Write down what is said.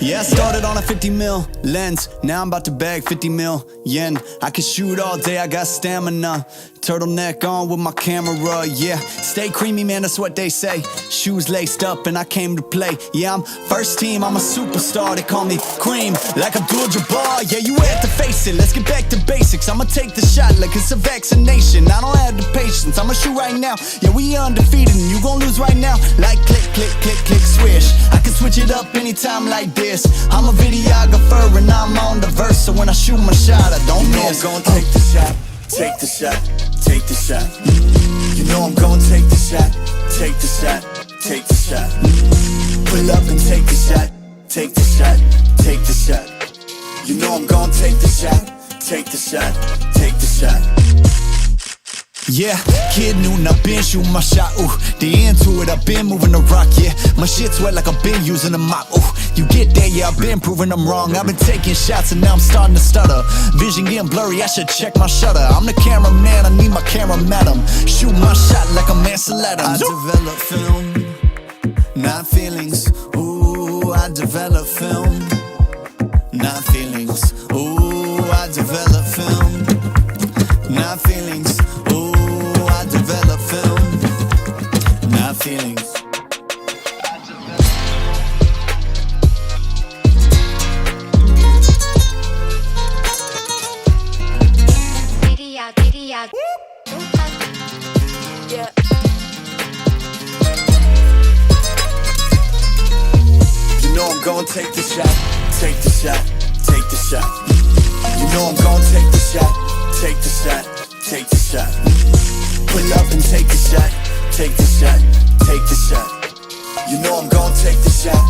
Yeah, I started on a 50 mil lens. Now I'm about to bag 50 million. I can shoot all day, I got stamina. Turtleneck on with my camera, yeah. Stay creamy, man, that's what they say. Shoes laced up and I came to play. Yeah, I'm first team, I'm a superstar. They call me Cream, like Abdul-Jabbar. Yeah, you had to face it, let's get back to basics. I'ma take the shot like it's a vaccination. I don't have the patience, I'ma shoot right now. Yeah, we undefeated and you gon' lose right now. Like click, click, click, click, swish. I can switch it up anytime like this. I'm a videographer and I'm on the verse. So when I shoot my shot, I don't miss. I'm gon' take the shot, take the shot, take the shot. You know I'm gon' take the shot, take the shot, take the shot. Pull up and take the shot, take the shot, take the shot. You know I'm gon' take the shot, take the shot, take the shot. Yeah, kid noon, I've been shooting my shot, ooh. The into it, I've been moving the rock, yeah. My shit's wet like I've been using a mop, ooh. You get there, yeah, I've been proving I'm wrong. I've been taking shots and now I'm starting to stutter. Vision getting blurry, I should check my shutter. I'm the cameraman, I need my camera madam. Shoot my shot like I'm Ansel Adams. I develop film, not feelings. Ooh, I develop film, not feelings. Ooh, I develop film, not feelings. Ooh, I develop film, not feelings. Yeah. You know I'm gon' take the shot, take the shot, take the shot. You know I'm gon' take the shot, take the shot, take the shot. Pull up and take the shot, take the shot, take the shot. You know I'm gon' take the shot,